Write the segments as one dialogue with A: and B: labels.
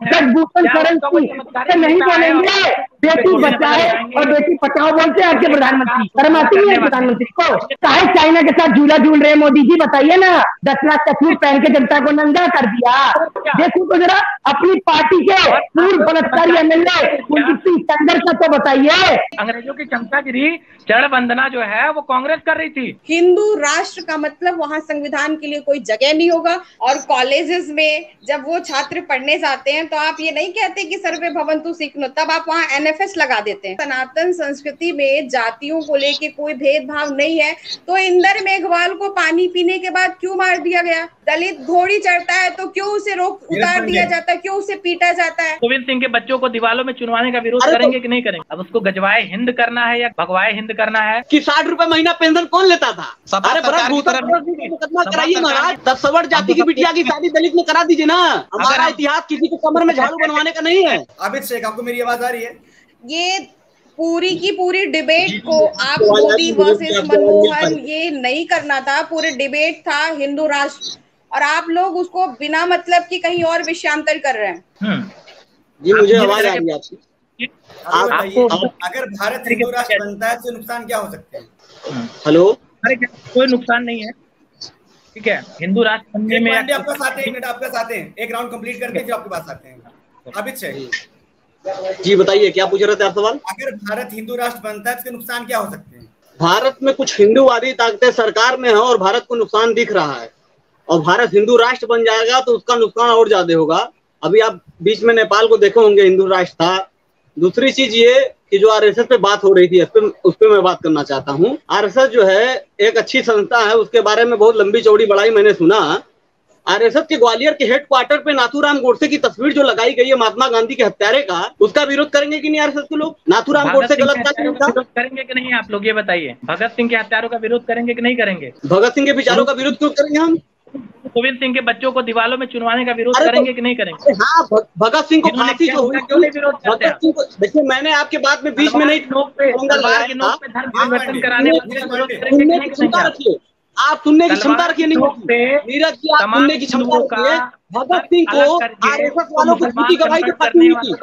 A: जगभूषण शरण सिंह नहीं बोलेंगे बेटी बचाए और बेटी बचाओ बोलते हैं आपके प्रधानमंत्री? शर्म आती है प्रधानमंत्री को? चाहे चाइना के साथ झूला झूल रहे मोदी जी, बताइए ना। 10 लाख का सूट पहन के जनता को नंगा कर दिया। देखो तो जरा अपनी पार्टी के पूर्व बलात्कारी एमएलए कुलदीप सिंह सेंगर का तो बताइए।
B: अंग्रेजों की चमचागिरी चरण वंदना जो है वो कांग्रेस कर रही थी।
C: हिंदू राष्ट्र का मतलब वहां संविधान के लिए कोई जगह नहीं होगा। और कॉलेजेस में जब वो छात्र पढ़ने जाते हैं तो आप ये नहीं कहते कि सर्वे भवन्तु सुखिनो, तब आप वहाँ एनएफएस लगा देते हैं। सनातन संस्कृति में जातियों को लेके कोई भेदभाव नहीं है। तो इंदर मेघवाल को पानी पीने के बाद क्यों मार दिया गया? दलित घोड़ी चढ़ता है तो क्यों उसे रोक उतार दिया जाता है, क्यों उसे पीटा जाता है?
B: गोविंद सिंह के बच्चों को दीवालों में चुनवाने का विरोध करेंगे कि नहीं करेंगे? अब उसको गजवाए हिंद करना है या भगवाए हिंद करना है?
D: कि 60 रुपए महीना पेंशन कौन लेता था? अरे मुकदमा कराइए महाराज। 10 सवर्ण जाति की बिटिया की शादी दलित में करा दीजिए ना। हमारा इतिहास किसी को कमर में झाड़ू बनवाने का नहीं है।
E: आबिद शेख, आपको मेरी आवाज आ रही है?
C: ये पूरी की पूरी डिबेट को आप मोदी वर्सेस मनमोहन ये नहीं करना था। पूरे डिबेट था हिंदू राष्ट्र, और आप लोग उसको बिना मतलब की कहीं और विषयांतर कर रहे हैं।
D: जी मुझे आवाज आ रही है आपकी।
E: आपको अगर भारत हिंदू राष्ट्र बनता है तो नुकसान क्या हो सकते हैं?
D: हेलो,
B: अरे कोई नुकसान नहीं है, ठीक है। हिंदू राष्ट्र बनने में
E: आपके साथ है, 1 मिनट आपके साथ है, एक राउंड कंप्लीट करके फिर आपके पास आते हैं। आबिद शेख
D: जी बताइए क्या पूछ रहे थे आप सवाल?
E: अगर भारत हिंदू राष्ट्र बनता है तो नुकसान क्या हो सकते हैं?
D: भारत में कुछ हिंदूवादी ताकतें सरकार में है और भारत को नुकसान दिख रहा है, और भारत हिंदू राष्ट्र बन जाएगा तो उसका नुकसान और ज्यादा होगा। अभी आप बीच में नेपाल को देखे होंगे, हिंदू राष्ट्र था। दूसरी चीज ये कि जो आरएसएस पे बात हो रही थी उस पे मैं बात करना चाहता हूँ। आरएसएस जो है एक अच्छी संस्था है, उसके बारे में बहुत लंबी चौड़ी बड़ाई मैंने सुना। आरएसएस के ग्वालियर के हेडक्वार्टर पे नाथूराम गोडसे की तस्वीर जो लगाई गई है महात्मा गांधी के हत्यारे का, उसका विरोध करेंगे कि नहीं आरएसएस के लोग? नाथूराम गोडसे गलत
B: विरोध करेंगे कि नहीं? आप लोग ये बताइए, भगत सिंह के हत्यारों का विरोध करेंगे कि नहीं करेंगे?
D: भगत सिंह के विचारों का विरोध क्यों करेंगे हम?
B: गोविंद सिंह के बच्चों को दीवालों में चुनवाने का विरोध करेंगे कि नहीं करेंगे?
D: हाँ, भगत सिंह को फांसी जो हुई,
B: क्यों नहीं विरोध करते हैं?
D: देखिए मैंने आपके बात में बीच में नहीं
B: परिवर्तन कराने
D: आप सुनने की क्षमता रखिए। नीरज जी आप सुनने की क्षमता रखिए। भगत सिंह को आरएसएस वालों को झूठी गवाही के पति हुई थी,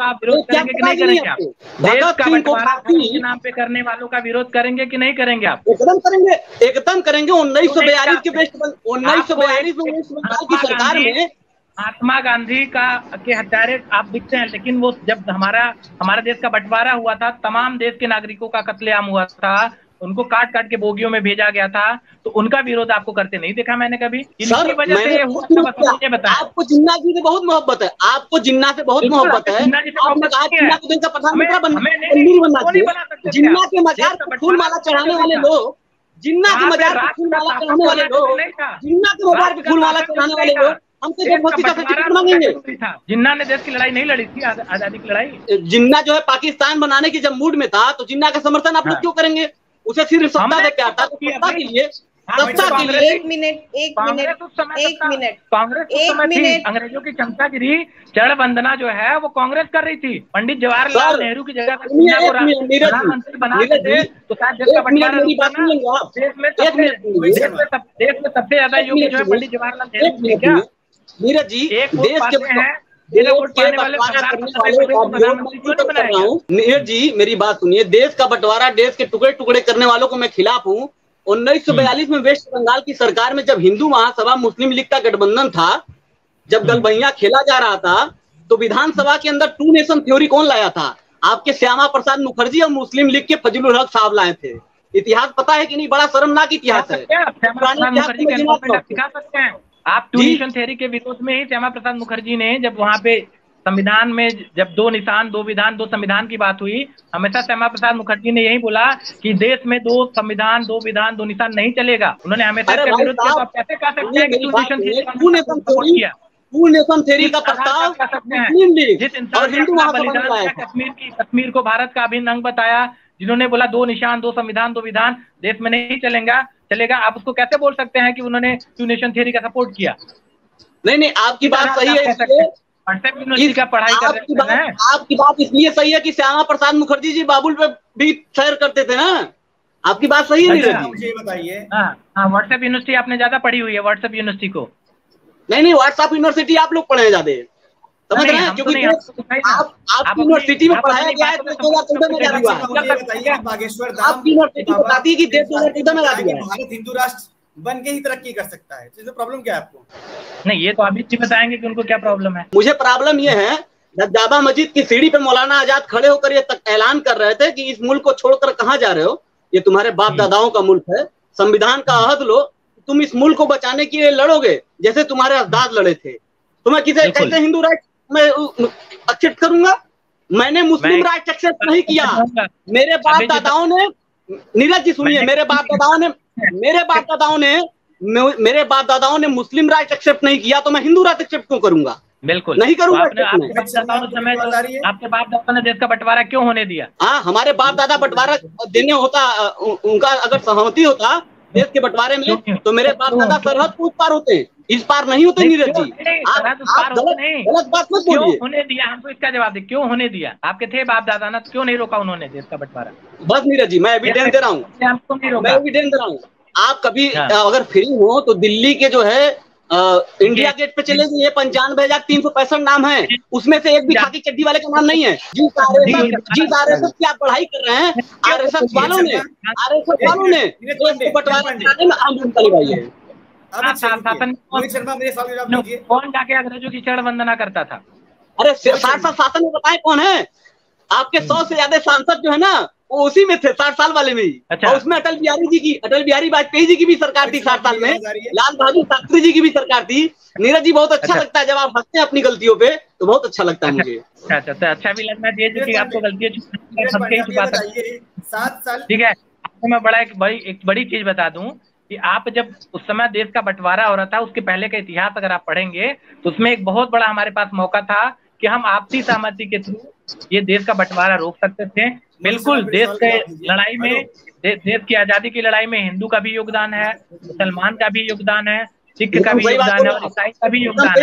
D: भगत सिंह को फांसी
B: नाम पे करने वालों का विरोध करेंगे कि नहीं करेंगे? आप
D: एकदम करेंगे, एकदम करेंगे। 1942 के 1942 में वेस्ट बंगाल की सरकार में
B: महात्मा गांधी के हत्यारे आप दिखते हैं, लेकिन वो जब हमारा देश का बंटवारा हुआ था, तमाम देश के नागरिकों का कत्लेआम हुआ था, उनको काट काट के बोगियों में भेजा गया था, तो उनका विरोध आपको करते नहीं देखा मैंने कभी।
D: सर मैंने आपको जिन्ना जी से बहुत मोहब्बत है, आपको जिन्ना से बहुत मोहब्बत है। आपने कहा जिन्ना को देश का प्रधानमंत्री बनना चाहिए। जिन्ना के मजार पर फूलमाला चढ़ाने वाले लोग, जिन्ना के मजार पर फूलमाला चढ़ाने वाले लोग, जिन्ना के मजार पर फूलमाला चढ़ाने वाले लोग हमसे देशभक्ति का सर्टिफिकेट मांगेंगे।
B: जिन्ना ने देश की लड़ाई नहीं लड़ी थी, आजादी की लड़ाई।
D: जिन्ना जो है पाकिस्तान बनाने की जब मूड में था तो जिन्ना का समर्थन आप लोग क्यों करेंगे? उसे सिर्फ सत्ता दे प्यार था, सत्ता के लिए
C: एक मिनट
B: अंग्रेजों की चमचागिरी चरण वंदना जो है वो कांग्रेस कर रही थी। पंडित जवाहरलाल नेहरू की जगह प्रधानमंत्री बनाते थे तो शायद देश का बंटवारा देश में सबसे ज्यादा योग्य जो है पंडित जवाहरलाल नेहरू। क्या
D: नीरज जी देश के नीरज जी मेरी बात सुनिए, देश का बंटवारा देश के टुकड़े टुकड़े करने वालों को मैं खिलाफ हूँ। 1942 में वेस्ट बंगाल की सरकार में जब हिंदू महासभा मुस्लिम लीग का गठबंधन था, जब गलबैया खेला जा रहा था, तो विधानसभा के अंदर 2 नेशन थ्योरी कौन लाया था? आपके श्यामा प्रसाद मुखर्जी और मुस्लिम लीग के फजलुल हक साहब लाए थे। इतिहास पता है कि नहीं? बड़ा शर्मनाक इतिहास है।
B: आप 2 नेशन थ्योरी के विरोध में ही श्यामा प्रसाद मुखर्जी ने, जब वहां पे संविधान में जब 2 निशान 2 विधान 2 संविधान की बात हुई, हमेशा श्यामा प्रसाद मुखर्जी ने यही बोला कि देश में 2 संविधान 2 विधान 2 निशान नहीं चलेगा। उन्होंने हमेशा इसका विरोध किया। तो आप कैसे कह सकते हैं कि 2 नेशन थ्योरी का सपोर्ट किया?
D: 2 नेशन थ्योरी का प्रस्ताव
B: जिस इंसान ने अपना बलिदान किया, कश्मीर को भारत का अभिन्न अंग बताया, जिन्होंने बोला 2 निशान 2 संविधान 2 विधान देश में नहीं चलेगा, आप उसको कैसे बोल सकते हैं कि उन्होंने 2 नेशन थ्योरी का सपोर्ट किया?
D: नहीं आपकी बात सही है।
B: यूनिवर्सिटी का पढ़ाई कर रहे हैं।
D: आपकी बात इसलिए सही है कि श्यामा प्रसाद मुखर्जी जी बाबुल पे भी सैर करते थे ना। आपकी बात सही है।
E: मुझे बताइए।
B: हाँ व्हाट्सएप यूनिवर्सिटी आपने ज्यादा पढ़ी हुई है, व्हाट्सएप यूनिवर्सिटी को?
D: नहीं व्हाट्सएप यूनिवर्सिटी आप लोग पढ़े ज्यादा। समझ रहे हैं? क्योंकि आप यूनिवर्सिटी में पढ़ाया गया है 2014 में जारी हुआ।
E: बागेश्वर
D: आपकी यूनिवर्सिटी बताती है कि देश 2014 में जारी हुआ है।
E: भारत हिंदू राष्ट्र बन के ही तरक्की कर सकता है, इसमें प्रॉब्लम क्या है आपको?
B: नहीं, ये तो अभी जी बताएंगे कि उनको क्या प्रॉब्लम है।
D: मुझे प्रॉब्लम ये है, जब जामा मस्जिद की सीढ़ी पे मौलाना आजाद खड़े होकर ये तक ऐलान कर रहे थे कि इस मुल्क को छोड़कर कहाँ जा रहे हो, ये तुम्हारे बाप दादाओं का मुल्क है, संविधान का अहद लो, तुम इस मुल्क को बचाने के लिए लड़ोगे जैसे तुम्हारे अजदाद लड़े थे। तो मैं कैसे हिंदू राष्ट्र मैं एक्सेप्ट करूंगा? मैंने मुस्लिम राष्ट्र एक्सेप्ट नहीं किया। मेरे बाप दादाओं ने, नीरज जी सुनिए, मेरे बाप दादाओं ने मुस्लिम राष्ट्र एक्सेप्ट नहीं किया, तो मैं हिंदू राष्ट्र एक्सेप्ट क्यों करूंगा?
B: बिल्कुल
D: नहीं करूंगा।
B: आपके बाप दादा ने देश का बंटवारा क्यों होने दिया?
D: हाँ, हमारे बाप दादा बंटवारा देने होता, उनका अगर सहमति होता देश के बंटवारे में, तो मेरे बाप दादा सरहद उस पार होते हैं, इस पार नहीं होते। नीरज जी आप गलत बात मत बोलिए।
B: होने दिया, हमको इसका जवाब दे, क्यों होने दिया? आपके थे बाप दादा ना, तो क्यों नहीं रोका उन्होंने देश का बंटवारा?
D: बस नीरज जी मैं एविडेंस दे रहा हूँ, आप कभी अगर फ्री हो तो दिल्ली के जो है इंडिया गेट पे चले जाइए, 95,365 नाम है, उसमें से एक भी खाकी चड्डी वाले का नाम नहीं है। जिस आरएसएस की आप पढ़ाई कर रहे हैं, आरएसएस वालों ने बंटवारा कराने में आम भूमिका निभाई है।
B: कौन जाके अंग्रेजों की चरण वंदना करता था?
D: अरे शासन में बताए कौन है? आपके 100 से ज्यादा सांसद जो है ना, वो उसी में थे 60 साल वाले में ही।
B: अच्छा।
D: और उसमें अटल बिहारी वाजपेयी जी की भी सरकार थी 60 साल में, लाल बहादुर शास्त्री जी की भी सरकार थी। नीरज जी बहुत अच्छा लगता है जब आप हंसते हैं अपनी गलतियों पे, तो बहुत अच्छा लगता है मुझे।
B: अच्छा भी लगना चाहिए कि आपको गलतियां छुपाते।
E: 7 साल
B: ठीक है, आपको मैं एक बड़ी चीज बता दूं कि आप जब उस समय देश का बंटवारा हो रहा था, उसके पहले का इतिहास अगर आप पढ़ेंगे तो उसमें एक बहुत बड़ा हमारे पास मौका था कि हम आपसी सहमति के थ्रू ये देश का बंटवारा रोक सकते थे। बिल्कुल, देश के लड़ाई में, देश की आजादी की लड़ाई में हिंदू का भी योगदान है, मुसलमान का भी योगदान है, सिख का भी योगदान है और ईसाई का भी योगदान है।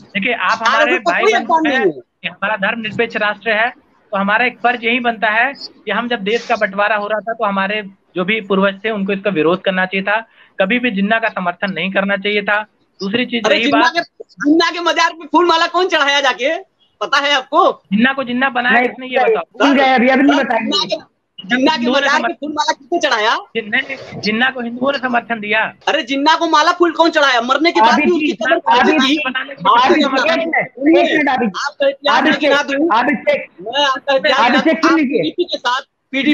B: देखिए, आप हमारे भाई बंधु हैं, हमारा धर्मनिरपेक्ष राष्ट्र है, तो हमारा एक फर्ज यही बनता है कि हम जब देश का बंटवारा हो रहा था तो हमारे जो भी पूर्वज थे उनको इसका विरोध करना चाहिए था, कभी भी जिन्ना का समर्थन नहीं करना चाहिए था। दूसरी चीज रही बात,
D: जिन्ना के मजार पे फूल माला कौन चढ़ाया जाके, पता है आपको?
B: जिन्ना को जिन्ना बनाया किसने, ये बताओ।
D: जिन्ना के मजार पे फूल माला किसने चढ़ाया?
B: जिन्ना को हिंदुओं ने समर्थन दिया।
D: अरे जिन्ना को माला फूल कौन चढ़ाया? मरने के बाद भी उसकी कदर पीडीपी के साथ पीडीपी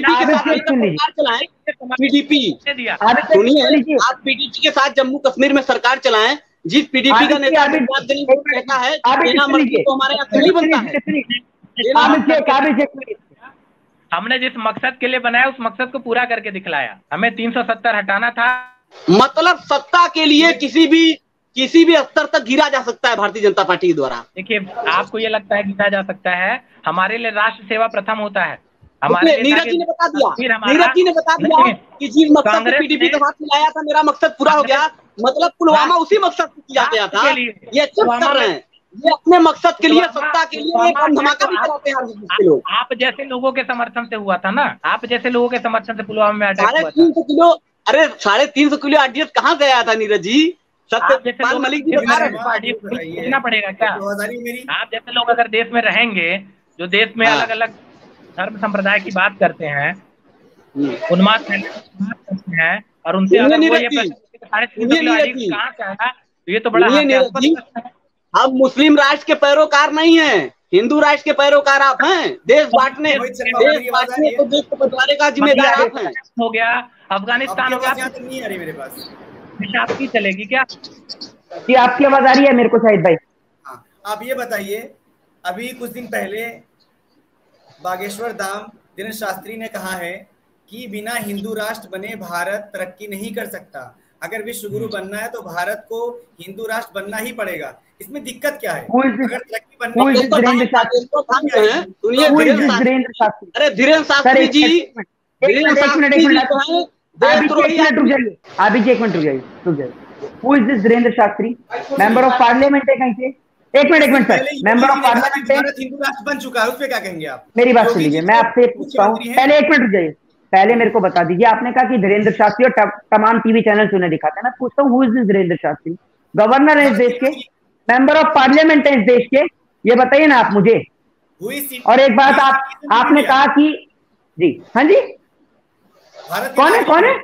D: के साथ जम्मू कश्मीर में सरकार चलाएं, जिस पीडीपी का नेता कहता है तो हमारे यहाँ नहीं बनता है।
B: हमने जिस मकसद के लिए बनाया उस मकसद को पूरा करके दिखलाया। हमें 370 हटाना था।
D: मतलब सत्ता के लिए किसी भी स्तर तक गिरा जा सकता है भारतीय जनता पार्टी के द्वारा।
B: देखिए, आपको ये लगता है गिरा जा सकता है, हमारे लिए राष्ट्र सेवा प्रथम होता है।
D: नीरज जी ने बता दिया कि जिस मकसद से पीडीपी का हाथ मिलाया था, मेरा मकसद पूरा हो गया। मतलब पुलवामा उसी मकसद से किया गया था। ये एक्सेप्ट कर रहे हैं, ये अपने मकसद के लिए, सत्ता के लिए एक धमाका भी कराते हैं लोग।
B: आप जैसे लोगों के समर्थन से हुआ था ना, आप जैसे लोगों के समर्थन से पुलवामा में अटैक हुआ था।
D: 350 किलो, अरे 350 किलो आरडीएक्स कहाँ से आया था नीरज जी? सत्यपाल मलिक जी बता रहे
B: हैं पड़ेगा क्या? आप जैसे लोग अगर देश में रहेंगे, जो देश में अलग अलग धर्म संप्रदाय की बात करते हैं, उन्माद करते हैं, और उनसे अगर वो ये कहाँ से आया, तो ये तो बड़ा
D: हम मुस्लिम राष्ट्र के पैरोकार नहीं हैं, हिंदू राष्ट्र के पैरोकार आप हैं। देश बांटने तो देश को बंटवारे का जिम्मेदार आप हैं।
B: हो गया अफगानिस्तान, हो गया।
E: नहीं आ रही मेरे पास,
B: आपकी चलेगी क्या?
A: जी आपकी आवाज आ रही है मेरे को शाहिद भाई।
E: हाँ, आप ये बताइए, अभी कुछ दिन पहले बागेश्वर धाम दिनेश शास्त्री ने कहा है कि बिना हिंदू राष्ट्र बने भारत तरक्की नहीं कर सकता। अगर विश्व गुरु बनना है तो भारत को हिंदू राष्ट्र बनना ही पड़ेगा। इसमें दिक्कत क्या है? अगर तरक्की बनना
D: अरे धीरेन्द्र शास्त्री जी,
A: अभी एक मिनट रुक जाइए। Who is this Dhirendra Shastri? Member of parliament है कहीं से? एक minute sir, member of parliament है,
E: हिंदू राष्ट्र बन चुका है, उस पे क्या कहेंगे आप?
A: मेरी बात सुन लीजिए, मैं आपसे पूछता हूँ, पहले एक मिनट रुक जाइए, पहले मेरे को बता दीजिए। आपने कहा कि धीरेन्द्र शास्त्री और तमाम टीवी चैनल उन्हें दिखाते हैं। मैं पूछता हूँ who is this Dhirendra Shastri? Governor है इस देश के, मेंबर ऑफ पार्लियामेंट है इस देश के, ये बताइए ना आप मुझे। और एक बात आपने कहा कि जी, हाँ जी, कौन है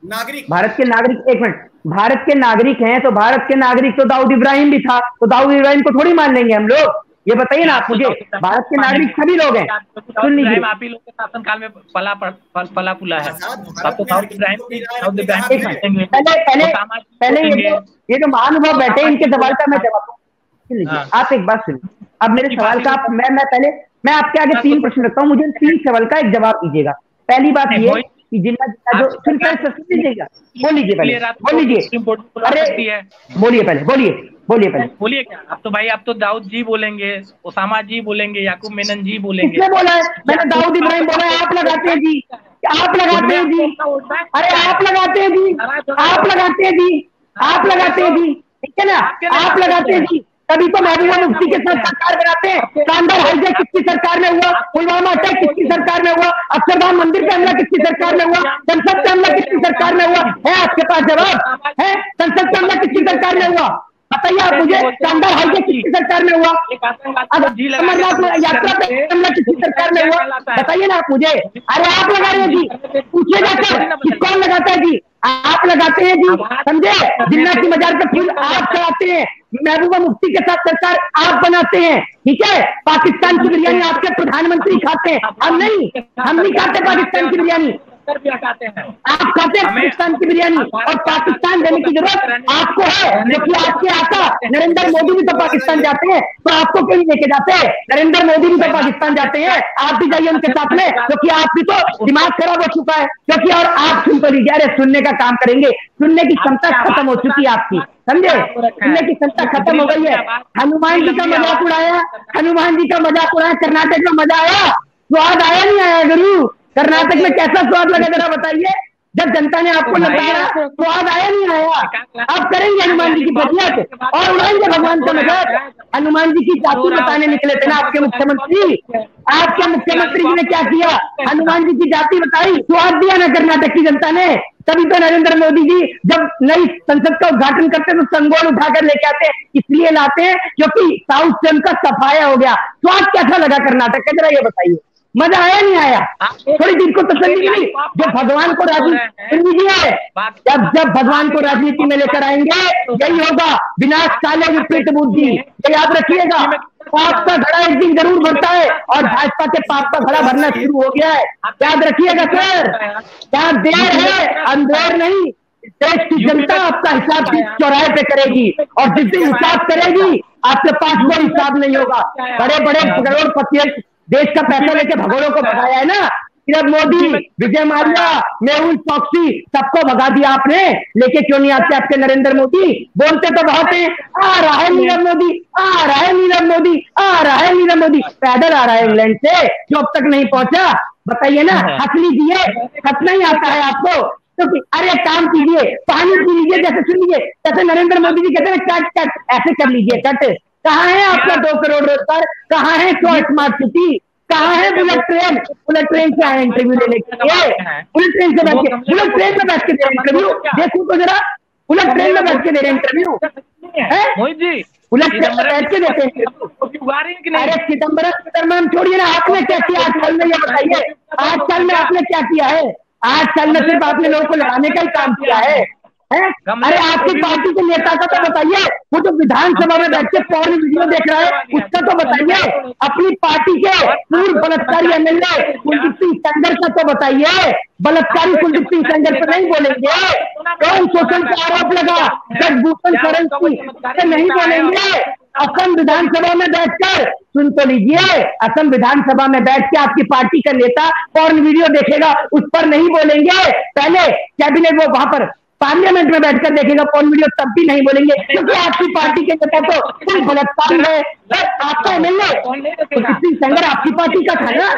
E: नागरिक? भारत
A: के नागरिक, एक मिनट, भारत के नागरिक हैं तो भारत के नागरिक तो दाऊद इब्राहिम भी था, तो दाऊद इब्राहिम को थोड़ी मान लेंगे हम लोग? ये बताइए ना आप मुझे, भारत के नागरिक सभी लोग हैं। सुन लीजिए,
B: आप ही लोग के शासन काल में पला पुला है,
A: पहले ये जो महानुभाव बैठे इनके सवाल का मैं जवाब लीजिए। आप एक बात सुनिए, अब मेरे सवाल का मैं आपके आगे 3 प्रश्न रखता हूँ, मुझे 3 सवाल का एक जवाब दीजिएगा। पहली बात ये कि जिन्ना जो लीजिएगा, बोल लीजिए पहले, बोल लीजिए, अरे बोलिए पहले, बोलिए
B: क्या? अब तो भाई आप तो दाऊद जी बोलेंगे, ओसामा जी बोलेंगे, याकूब मेनन जी बोलेंगे।
A: किसने बोला है? मैंने दाऊद इब्राहिम बोला है। आप लगाते हैं जी, आप लगाते हैं जी, अरे आप लगाते हैं जी, आप लगाते हैं जी, आप लगाते हैं जी, ठीक है ना, आप लगाते हैं जी। तभी तो महबूबा मुफ्ती के साथ सरकार बनाते हैं। शानदार हाईजैक किसकी सरकार में हुआ? पुलवामा अटैक किसकी सरकार में हुआ? अक्षरधाम मंदिर पे हमला किसकी सरकार में हुआ? संसद पे हमला किसकी सरकार में हुआ? है आपके पास जवाब है? संसद पे हमला किसकी सरकार में हुआ? बताइए आप मुझे, शानदार हाईजैक किसकी सरकार में हुआ? अमरनाथ यात्रा पे हमला किसकी सरकार में हुआ? बताइए ना आप मुझे। अरे आप लगा रहे हैं जी, पूछिएगा सर कौन लगाता है जी? आप लगाते हैं जी, समझे? जिन्ना की मजार पे फूल आप चढ़ाते हैं, महबूबा मुफ्ती के साथ सरकार आप बनाते हैं, ठीक है? पाकिस्तान की बिरयानी आपके प्रधानमंत्री खाते हैं, हम नहीं खाते पाकिस्तान की बिरयानी, आप खाते हैं पाकिस्तान की बिरयानी। और पाकिस्तान देने की जरूरत आपको है, क्योंकि आपके आका नरेंद्र मोदी भी तो पाकिस्तान जाते हैं, तो आपको क्यों नहीं लेके जाते? नरेंद्र मोदी भी तो पाकिस्तान जाते हैं, आप भी जाइए उनके साथ में, क्योंकि आप भी तो दिमाग खराब हो चुका है। क्योंकि और आप सुन तो लीजिए, अरे सुनने का काम करेंगे, सुनने की क्षमता खत्म हो चुकी है आपकी, समझे? सुनने की क्षमता खत्म हो गई है। हनुमान जी का मजाक उड़ाया, हनुमान जी का मजाक उड़ाया, कर्नाटक में मजा आया, स्वाद आया नहीं आया गुरु? कर्नाटक में कैसा स्वाद लगा जरा बताइए, जब जनता ने आपको लगाया स्वाद आया नहीं आया? अब करेंगे हनुमान जी की फजीहत और उड़ाएंगे भगवान का मजाक। हनुमान जी की जाति बताने निकले थे ना आपके मुख्यमंत्री, आपके मुख्यमंत्री जी ने क्या किया? हनुमान जी की जाति बताई, स्वाद दिया ना कर्नाटक की जनता ने। तभी तो नरेंद्र मोदी जी जब नई संसद का उद्घाटन करते हैं तो संगोल उठाकर लेके आते हैं, इसलिए लाते हैं क्योंकि साउथ से उनका सफाया हो गया। स्वाद कैसा लगा कर्नाटक का, जरा ये बताइए, मजा आया नहीं आया? थोड़ी देर को तसल्ली मिली? जो भगवान को राजनीति है, जब भगवान को राजनीति में लेकर आएंगे यही होगा, विनाश काले विपरीत बुद्धि, ये याद रखिएगा। पाप का घड़ा एक दिन जरूर भरता है और भाजपा के पाप का घड़ा भरना शुरू हो गया है, याद रखिएगा सर। क्या देर है, अंधेर नहीं। देश की जनता आपका हिसाब चौराहे पे करेगी, और जिस दिन हिसाब करेगी आपके पास कोई हिसाब नहीं होगा। बड़े बड़े करोड़पति देश का पैसा लेके भगोड़ों को भगाया है ना, नीरव मोदी, विजय माल्या, मेहुल चौकसी, सबको भगा दिया आपने। लेके क्यों नहीं आते आपके नरेंद्र मोदी? बोलते तो बहुत हैं, आ रहा है नीरव मोदी, आ रहा है नीरव मोदी, आ रहा है नीरव मोदी, पैदल आ रहा है इंग्लैंड से, जो अब तक नहीं पहुंचा। बताइए ना, हंस लीजिए, हंसना ही आता है आपको तो? अरे काम कीजिए, पानी पी लीजिए, जैसे सुन लीजिए, जैसे नरेंद्र मोदी जी कहते हैं कट कट, ऐसे कर लीजिए कट। कहाँ है आपका 2 करोड़ रोजगार? कहाँ है 100 स्मार्ट सिटी? कहाँ है बुलेट ट्रेन? बुलेट ट्रेन से आए इंटरव्यू लेने के लिए, बुलेट ट्रेन से बैठ के, बुलेट ट्रेन में बैठ के दे रहे इंटरव्यू, देखो तो जरा, बुलेट ट्रेन में बैठ के दे रहे इंटरव्यू, बुलेट ट्रेन में बैठ के देते हैं। अरे चिदम्बरम छोड़िए ना, आपने क्या किया 8 साल में, ये बताइए 8 साल में आपने क्या किया है? 8 साल में सिर्फ आपने लोगों को लड़ाने का ही काम किया है। अरे आपकी पार्टी के नेता का तो बताइए, वो जो विधानसभा में बैठ के पॉर्न वीडियो देख रहा है उसका तो बताइए। अपनी पार्टी के पूर्व बलात्कारी एमएलए कुलदीप सिंह सेंगर का तो बताइए। बलात्कारी कुलदीप सिंह सेंगर पर नहीं बोलेंगे? कौन शोषण का आरोप लगा? जगभूषण शरण सिंह नहीं बोलेंगे? असम विधानसभा में बैठकर, सुन तो लीजिए, असम विधानसभा में बैठ के आपकी पार्टी का नेता पॉर्न वीडियो देखेगा, उस पर नहीं बोलेंगे? पहले कैबिनेट वो वहां पर पार्लियामेंट में बैठकर देखेगा पॉर्न वीडियो, तब भी नहीं बोलेंगे, क्योंकि आपकी पार्टी के नेता तो कोई बलात्कार है। आपका एमएलए कुलदीप सिंह सेंगर आपकी पार्टी का था ना?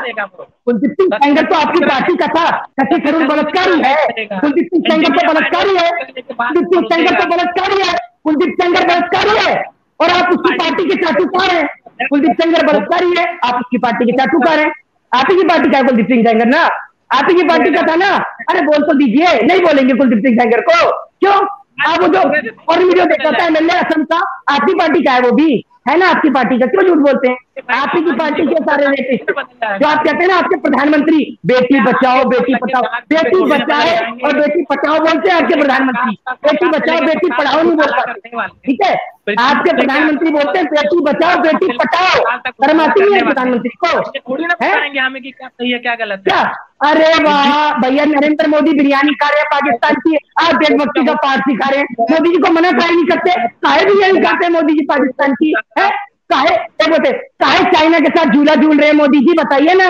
A: कुलदीप सिंह सेंगर तो आपकी पार्टी का था। शशि थरूर बलात्कारी है, कुलदीप सिंह सेंगर तो बलात्कारी है, कुलदीप सिंह सेंगर तो बलात्कारी है, कुलदीप सेंगर बलात्कारी है, और आप उसकी पार्टी के चाटुकार हैं। कुलदीप सेंगर बलात्कारी है, आप उसकी पार्टी के चाटुकार हैं। आप ही की पार्टी का है कुलदीप सिंह सेंगर ना, आप ही की पार्टी का था ना? अरे बोल तो दीजिए, नहीं बोलेंगे कुलदीप सिंह सेंगर को, क्यों? आप वो जो और वीडियो देखा था एमएलए असम का, आपकी पार्टी का है, वो भी है ना आपकी पार्टी का, क्यों झूठ बोलते हैं? आप ही की पार्टी के सारे रेपिस्ट जो आप कहते हैं ना, आपके प्रधानमंत्री बेटी बचाओ बेटी पढ़ाओ, बेटी बचाओ और बेटी पढ़ाओ बोलते हैं आपके प्रधानमंत्री, बेटी बचाओ बेटी पढ़ाओ नहीं बोल पाते, ठीक है? आपके प्रधानमंत्री बोलते हैं बेटी बचाओ बेटी पढ़ाओ, शर्म आती नहीं है प्रधानमंत्री को?
B: बताएंगे हमें कि क्या सही है क्या गलत है?
A: क्या? अरे वाह भैया, नरेंद्र मोदी बिरयानी खा रहे हैं पाकिस्तान की, आप देशभक्ति का पाठ सिखा रहे हैं, मोदी जी को मना काहे नहीं करते? काहे बिरयानी खाते हैं मोदी जी पाकिस्तान की? है काहे बोलते काहे चाइना के साथ झूला झूल रहे हैं मोदी जी? बताइए ना,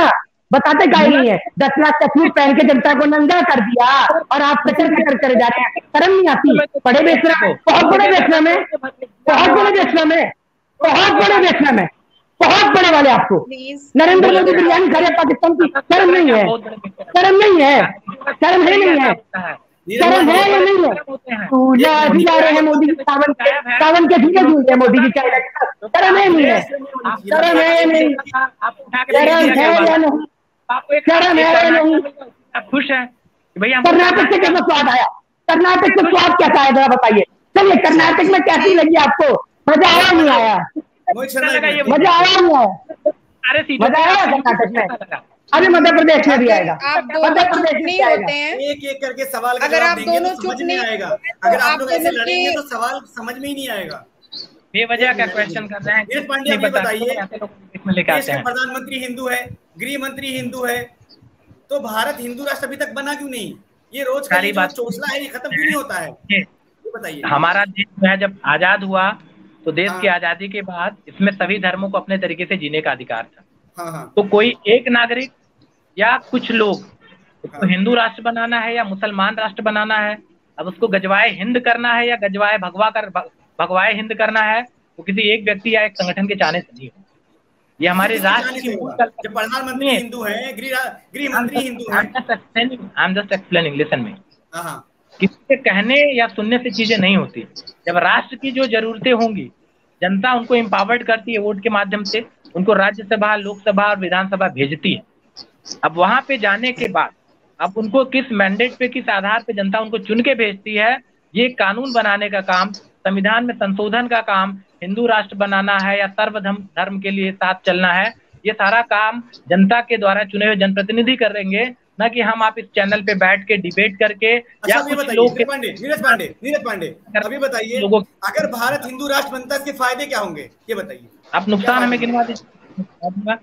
A: बताते काहे नहीं है? 10 लाख तस्वीर पहन के जनता को नंगा कर दिया और आप कचर कचर करे जा रहे हैं, शर्म नहीं आती? बड़े बेशरम, बहुत बड़े बेशरम है, बहुत बड़े बेशरम है, बहुत बड़े बेशरम है, बहुत बड़े वाले आपको। नरेंद्र मोदी बिरयानी खा रहे हैं पाकिस्तान की, शर्म नहीं है? शर्म नहीं है? शर्म है नहीं है? शर्म है या नहीं है? पूजा भी जा रहे हैं मोदी जी, सावन के झूले झूलते हैं मोदी जी, चाहे शर्म है नहीं है? शर्म है या नहीं? शर्म है या नहीं? शर्म है या नहीं?
B: आप खुश हैं भैया?
A: कर्नाटक से कैसा स्वाद आया? कर्नाटक से स्वाद कैसा आया जरा बताइए? चलिए, कर्नाटक में कैसी लगी आपको? मजा आया नहीं आया? मजा आया नहीं आया? मजा आया कर्नाटक में? अरे मध्य प्रदेश में भी आएगा, मध्य प्रदेश में
E: होते हैं। एक एक करके सवाल का जवाब देंगे तो समझ नहीं आएगा, अगर आप लोग ऐसे लड़ेंगे तो सवाल समझ में ही नहीं आएगा।
B: बेवजह का क्वेश्चन कर रहे हैं।
E: नीरज पांडे आप बताइए, देश के प्रधानमंत्री हिंदू है, गृह मंत्री हिंदू है, तो भारत हिंदू राष्ट्र अभी तक बना क्यों नहीं? ये रोज का जो चोचला है ये खत्म क्यों नहीं होता है? ये बताइए।
B: हमारा देश जो है जब आजाद हुआ तो देश की आजादी के बाद इसमें सभी धर्मों को अपने तरीके से जीने का अधिकार था। तो कोई एक नागरिक या कुछ लोग उसको हिंदू राष्ट्र बनाना है या मुसलमान राष्ट्र बनाना है, अब उसको गजवाए हिंद करना है या गजवाए भगवाए हिंद करना है, वो किसी एक व्यक्ति या एक संगठन के चाहने से नहीं हो। ये हमारे राष्ट्र की
E: प्रधानमंत्री हिंदू है, गृह मंत्री हिंदू है।
B: I am just explaining, listen me. किसी के कहने या सुनने से चीजें नहीं होती। जब राष्ट्र की जो जरूरतें होंगी, जनता उनको एम्पावर्ड करती है वोट के माध्यम से, उनको राज्यसभा, लोकसभा और विधानसभा भेजती है। अब वहां पे जाने के बाद अब उनको किस मैंडेट पे, किस आधार पे जनता उनको चुन के भेजती है, ये कानून बनाने का काम, संविधान में संशोधन का काम, हिंदू राष्ट्र बनाना है या सर्वधर्म के लिए साथ चलना है, ये सारा काम जनता के द्वारा चुने हुए जनप्रतिनिधि करेंगे, ना कि हम आप इस चैनल पे बैठ के डिबेट करके या कुछ लोग।
E: नीरज पांडे अभी बताइए, अगर भारत हिंदू राष्ट्र बनता है इसके फायदे क्या होंगे, ये बताइए।
B: आप नुकसान हमें गिनवा दीजिए,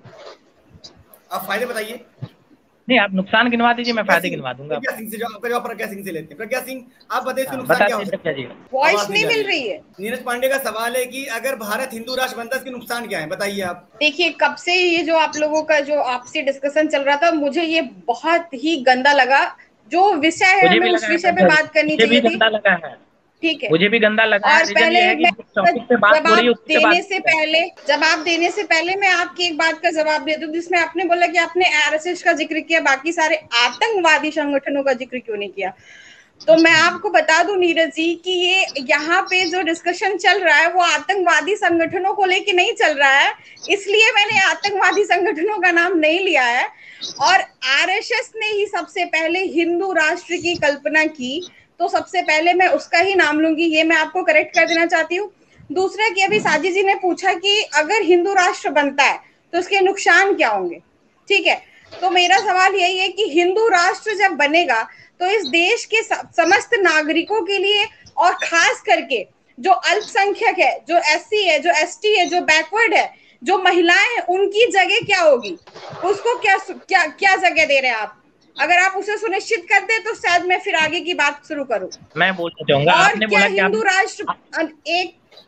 E: आप फायदे बताइए।
B: नहीं, आप नुकसान गिनवा दीजिए, मैं फायदे गिनवा दूंगा।
E: प्रज्ञा सिंह से जो आपका जवाब प्रज्ञा सिंह से लेते हैं। प्रज्ञा सिंह आप बताइए नुकसान क्या होगा?
C: वॉइस नहीं मिल रही है।
E: नीरज पांडे का सवाल है कि अगर भारत हिंदू राष्ट्र बनता है इसके नुकसान क्या है, बताइए आप।
C: देखिए, कब से ये जो आप लोगों का जो आपसी डिस्कशन चल रहा था, मुझे ये बहुत ही गंदा लगा। जो विषय है हमें उस विषय पे बात करनी चाहिए थी, ठीक है?
B: मुझे भी गंदा लगा।
C: और पहले जब आप देने से पहले मैं आपकी एक बात का जवाब दे दूं, जिसमें आपने बोला कि आपने आरएसएस का जिक्र किया, बाकी सारे आतंकवादी संगठनों का जिक्र क्यों नहीं किया। तो मैं आपको बता दूं नीरज जी कि ये यहाँ पे जो डिस्कशन चल रहा है वो आतंकवादी संगठनों को लेके नहीं चल रहा है, इसलिए मैंने आतंकवादी संगठनों का नाम नहीं लिया है। और आरएसएस ने ही सबसे पहले हिंदू राष्ट्र की कल्पना की, तो सबसे पहले मैं उसका ही नाम लूंगी। ये मैं आपको करेक्ट कर देना चाहती हूँ। दूसरा कि अभी साजिद जी ने पूछा कि अगर हिंदू राष्ट्र बनता है तो उसके नुकसान क्या होंगे, ठीक है? तो मेरा सवाल यही है कि हिंदू राष्ट्र जब बनेगा तो इस देश के समस्त नागरिकों के लिए, और खास करके जो अल्पसंख्यक है, जो एससी है, जो एसटी है, जो बैकवर्ड है, जो महिलाएं हैं, उनकी जगह क्या होगी, उसको क्या जगह दे रहे हैं आप? अगर आप उसे सुनिश्चित कर दे तो शायद मैं फिर आगे की बात शुरू करूं।
B: मैं बोलना चाहूंगा,
C: और क्या हिंदू राष्ट्र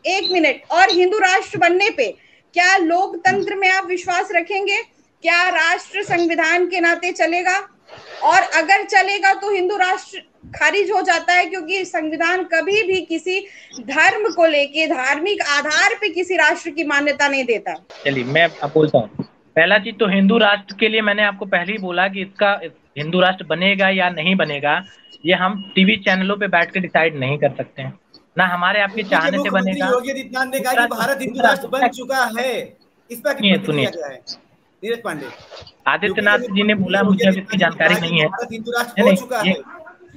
C: एक मिनट, और हिंदू राष्ट्र बनने पे क्या लोकतंत्र में आप विश्वास रखेंगे? क्या राष्ट्र संविधान के नाते चलेगा? और अगर चलेगा तो हिंदू राष्ट्र खारिज हो जाता है, क्योंकि संविधान कभी भी किसी धर्म को लेके, धार्मिक आधार पे किसी राष्ट्र की मान्यता नहीं देता।
B: चलिए मैं अब बोलता हूँ। पहला चीज तो हिंदू राष्ट्र के लिए मैंने आपको पहले ही बोला कि इसका हिंदू राष्ट्र बनेगा या नहीं बनेगा, ये हम टीवी चैनलों पे बैठ के डिसाइड नहीं कर सकते हैं, ना हमारे आपके चाहने से बनेगा।
E: योगी आदित्यनाथ ने कहा कि भारत हिंदू राष्ट्र बन चुका है, इस पर
B: सुनिए
E: नीरज पांडे।
B: आदित्यनाथ जी ने बोला, मुझे अब इसकी जानकारी नहीं है,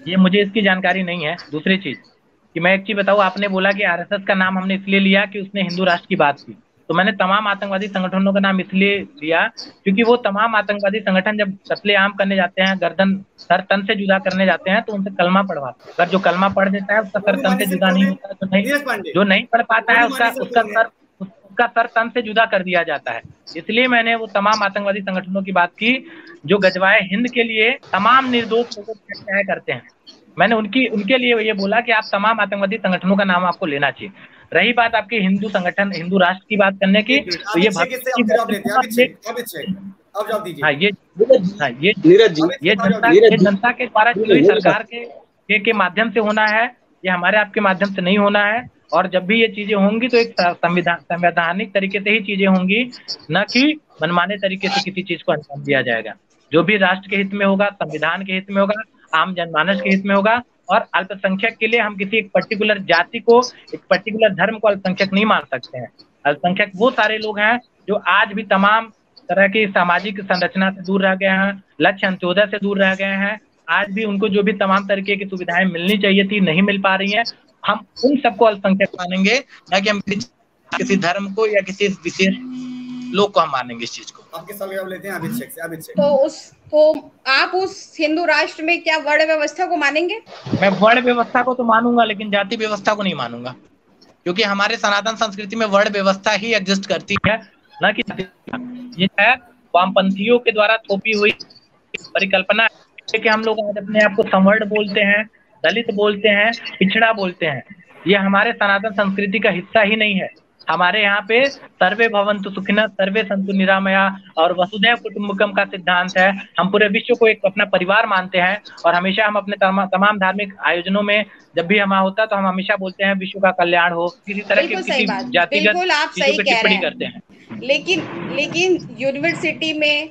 B: ये मुझे इसकी जानकारी नहीं है। दूसरी चीज, कि मैं एक चीज बताऊं, आपने बोला कि आरएसएस का नाम हमने इसलिए लिया कि उसने हिंदू राष्ट्र की बात की, तो मैंने तमाम आतंकवादी संगठनों का नाम इसलिए लिया क्योंकि वो तमाम आतंकवादी संगठन जब कत्लेआम करने जाते हैं, गर्दन सर तन से जुदा करने जाते हैं, तो उनसे कलमा पढ़वाते हैं। अगर जो कलमा पढ़ देता है उसका सर तन से जुदा नहीं होता, जो नहीं पढ़ पाता है उसका सर तन से जुदा कर दिया जाता है। इसलिए मैंने वो तमाम आतंकवादी संगठनों की बात की जो गजवाए हिंद के लिए तमाम निर्दोष लोगों को न्याय करते हैं। मैंने उनके लिए ये बोला कि आप तमाम आतंकवादी संगठनों का नाम आपको लेना चाहिए। रही बात आपकी हिंदू संगठन, हिंदू राष्ट्र की बात करने की, तो ये जनता के द्वारा चुनी सरकार के माध्यम से होना है, ये हमारे आपके माध्यम से नहीं होना है। और जब भी ये चीजें होंगी तो एक संवैधानिक तरीके से ही चीजें होंगी, न कि मनमाने तरीके से किसी चीज को अंजाम दिया जाएगा। जो भी राष्ट्र के हित में होगा, संविधान के हित में होगा, आम जनमानस के हित में होगा। और अल्पसंख्यक के लिए हम किसी एक पर्टिकुलर जाति को, एक पर्टिकुलर धर्म को अल्पसंख्यक नहीं मान सकते हैं। अल्पसंख्यक वो सारे लोग हैं जो आज भी तमाम तरह की सामाजिक संरचना से दूर रह गए हैं, लक्ष्य अंत्योदय से दूर रह गए हैं। आज भी उनको जो भी तमाम तरीके की सुविधाएं मिलनी चाहिए थी, नहीं मिल पा रही हैं। हम उन सबको अल्पसंख्यक मानेंगे, ना कि हम किसी धर्म को या किसी विशेष लोग को हम मानेंगे इस चीज को।
E: आपके सवाल लेते हैं अभिषेक से।
C: तो आप उस हिंदू राष्ट्र में क्या वर्ण व्यवस्था को मानेंगे?
B: मैं वर्ण व्यवस्था को तो मानूंगा, लेकिन जाति व्यवस्था को नहीं मानूंगा, क्योंकि हमारे सनातन संस्कृति में वर्ण व्यवस्था ही एग्जिस्ट करती है, न कि ये है वामपंथियों के द्वारा थोपी हुई परिकल्पना है कि हम लोग आज अपने आप को संवर्ण बोलते हैं, दलित बोलते हैं, पिछड़ा बोलते हैं। ये हमारे सनातन संस्कृति का हिस्सा ही नहीं है। हमारे यहाँ पे सर्वे भवन्तु सुखिनः, सर्वे सन्तु निरामया और वसुधैव कुटुम्बकम का सिद्धांत है। हम पूरे विश्व को एक अपना परिवार मानते हैं और हमेशा हम अपने तमाम धार्मिक आयोजनों में जब भी हमारा होता है तो हम हमेशा बोलते हैं विश्व का कल्याण हो, किसी तरह की किसी जातिगत चीजों की टिप्पणी करते हैं।
C: लेकिन यूनिवर्सिटी में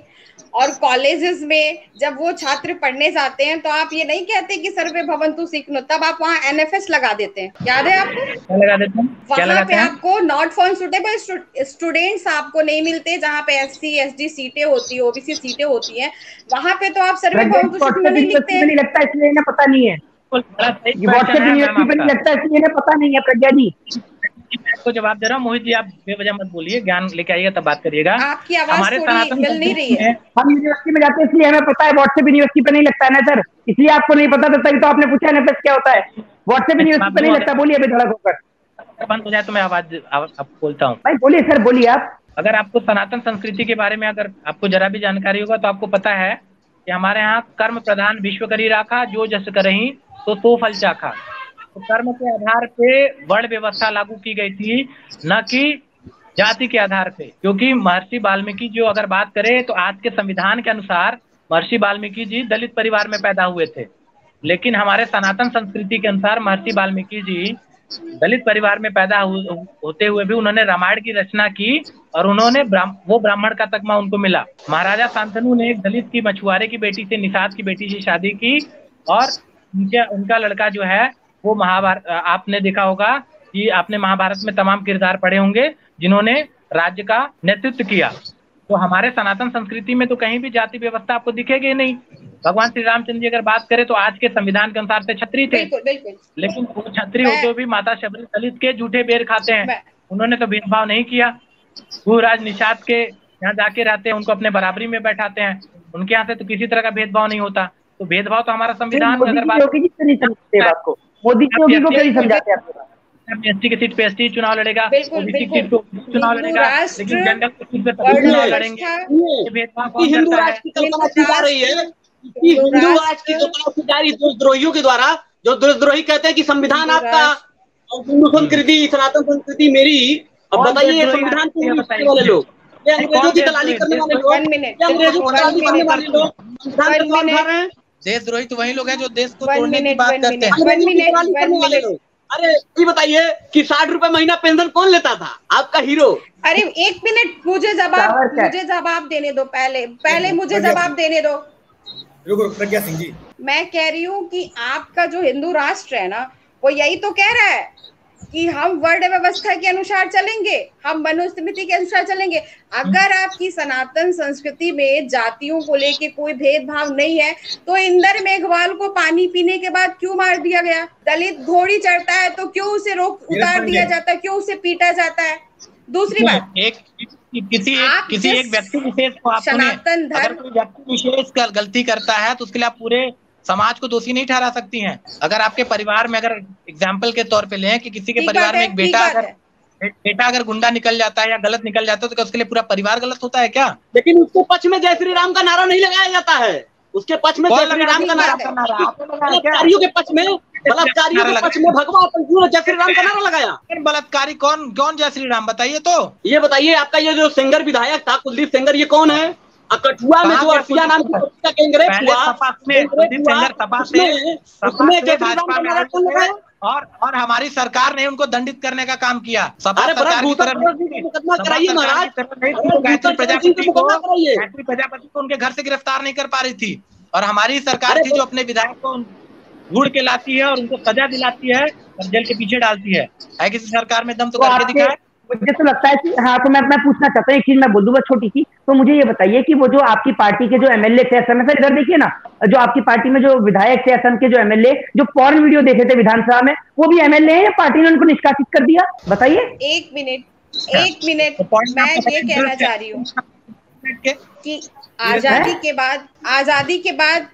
C: और कॉलेजेस में जब वो छात्र पढ़ने जाते हैं तो आप ये नहीं कहते कि सर्वे भवन्तु सुखिनः, तब आप वहाँ एनएफएस लगा देते हैं। याद है आपको?
B: क्या लगा देते हैं?
C: वहाँ पे आपको नॉट फॉर सुटेबल स्टूडेंट्स आपको नहीं मिलते, जहाँ पे एससी एसटी सीटें होती है, ओबीसी सीटें होती हैं, वहाँ पे तो आप सर्वे भवन्तु सुखिनः नहीं लिखते हैं।
A: नहीं लगता इसलिए इन्हें पता नहीं है, व्हाट्सएप यूनिवर्सिटी पे नहीं लगता इसलिए इन्हें पता नहीं है। प्रज्ञा जी
B: आपको जवाब दे रहा हूँ। मोहित जी आप बेवजह मत बोलिए, ज्ञान लेके आइएगा तब बात करिएगा।
C: आपकी आवाज थोड़ी मिल नहीं रही है।
A: हम यूनिवर्सिटी में जाते हैं इसलिए हमें पता है, व्हाट्सएप यूनिवर्सिटी पे नहीं लगता है ना सर, इसलिए आपको नहीं पता था, तभी तो आपने पूछा एनएफएस क्या होता है। व्हाट्सएप यूनिवर्सिटी पे नहीं लगता। बोलिए अभी धड़क होकर।
B: बंद हो जाए तो मैं आवाज आपको बोलता हूँ।
A: भाई बोलिए सर, बोलिए आप।
B: अगर आपको सनातन संस्कृति के बारे में अगर आपको जरा भी जानकारी होगा तो आपको पता है कि हमारे यहाँ कर्म प्रधान विश्व करी राखा, जो जस करहीं तो फल चाखा। तो कर्म के आधार पे वर्ण व्यवस्था लागू की गई थी, न कि जाति के आधार पे। क्योंकि महर्षि वाल्मीकि जो अगर बात करें तो आज के संविधान के अनुसार महर्षि वाल्मीकि जी दलित परिवार में पैदा हुए थे, लेकिन हमारे सनातन संस्कृति के अनुसार महर्षि वाल्मीकि जी दलित परिवार में पैदा होते हुए भी उन्होंने रामायण की रचना की और उन्होंने वो ब्राह्मण का तकमा उनको मिला। महाराजा शांतनु ने एक दलित की मछुआरे की बेटी से, निषाद की बेटी से शादी की और उनका लड़का जो है वो महाभारत, आपने देखा होगा कि आपने महाभारत में तमाम किरदार पढ़े होंगे जिन्होंने राज्य का नेतृत्व किया। तो हमारे सनातन संस्कृति में तो कहीं भी जाति व्यवस्था आपको दिखेगी नहीं। भगवान श्री रामचंद्र जी अगर बात करें तो आज के संविधान के अनुसार से क्षत्रिय थे, लेकिन वो क्षत्रिय होते हुए भी माता शबरी दलित के जूठे बेर खाते हैं। उन्होंने तो भेदभाव नहीं किया। गुरुराज निषाद के यहाँ जाके रहते हैं, उनको अपने बराबरी में बैठाते हैं, उनके यहाँ से तो किसी तरह का भेदभाव नहीं होता। तो भेदभाव तो हमारा संविधान में अगर बात
A: मोदी योगी को कैसे समझाते हैं?
B: एसटी की सीट पे एसटी चुनाव लड़ेगा, ओबीसी की सीट पे चुनाव लड़ेगा, लेकिन जनरल की सीट पे चुनाव लड़ेंगे।
D: हिंदू राष्ट्र की कल्पना की जा रही है, हिंदू राष्ट्र की कल्पना की जा रही है देशद्रोहियों के द्वारा, जो देशद्रोही कहते हैं कि संविधान आपका और हिंदू संस्कृति सनातन संस्कृति मेरी। अब बताइए ये संविधान को वाले लोग, ये अंग्रेजों की दलाली करने वाले लोग, अंग्रेजों की दलाली करने वाले लोग संविधान का सवाल उठा रहे हैं।
B: देशद्रोही तो वही लोग हैं जो देश को तोड़ने की बात करते हैं।
D: अरे ये बताइए कि 60 रुपए महीना पेंशन कौन लेता था? आपका हीरो।
C: अरे एक मिनट, मुझे जवाब देने दो। पहले मुझे जवाब देने दो।
E: रुको प्रज्ञा सिंह जी,
C: मैं कह रही हूँ कि आपका जो हिंदू राष्ट्र है ना, वो यही तो कह रहा है कि हम वर्ण व्यवस्था के अनुसार चलेंगे, हम मनुस्मृति के अनुसार चलेंगे। अगर आपकी सनातन संस्कृति में जातियों को लेके कोई भेदभाव नहीं है तो इंदर मेघवाल को पानी पीने के बाद क्यों मार दिया गया? दलित घोड़ी चढ़ता है तो क्यों उसे उतार दिया जाता है, क्यों उसे पीटा जाता है? दूसरी बात,
B: किसी एक व्यक्ति विशेष को आप
C: सनातन धर्म,
B: अगर कोई व्यक्ति विशेष गलती करता है तो उसके लिए आप पूरे समाज को दोषी नहीं ठहरा सकती हैं। अगर आपके परिवार में, अगर एग्जाम्पल के तौर पे लें कि किसी के परिवार में एक बेटा अगर गुंडा निकल जाता है या गलत निकल जाता है तो क्या उसके लिए पूरा परिवार गलत होता है क्या?
D: लेकिन उसके पक्ष में जय श्री राम का नारा नहीं लगाया जाता है। उसके पक्ष में जय श्री राम का नारा, बलात्कारियों के पक्ष में, बलात्कारियों के पक्ष में भगवान जय श्री राम का नारा लगाया।
B: बलात्कारी कौन जय श्री राम बताइए? तो
D: ये बताइए, आपका ये जो सेंगर विधायक था कुलदीप सेंगर, ये कौन है? कठुआ में जो अर्पिया नाम की पत्रिका केंद्र
B: और हमारी सरकार ने उनको दंडित करने का काम किया। गायत्री प्रजापति को उनके घर से गिरफ्तार नहीं कर पा रही थी और हमारी सरकार थी जो अपने विधायक को ढूंढ के लाती है और उनको सजा दिलाती है और जेल के पीछे डालती है। किसी सरकार में दम तो करके दिखाए।
A: मुझे तो लगता है कि हाँ, तो मैं पूछना चाहता हूँ एक चीज, मैं बोल दूंगा छोटी सी। तो मुझे ये बताइए कि वो जो आपकी पार्टी के जो एमएलए थे असम में, सर इधर देखिए ना, जो आपकी पार्टी में जो विधायक थे असम के, जो एमएलए जो पोर्न वीडियो देखे थे विधानसभा में, वो भी एमएलए हैं या पार्टी ने उनको निष्कासित कर दिया? बताइए।
C: एक मिनट मैं ये कहना चाह रही हूँ कि आजादी के बाद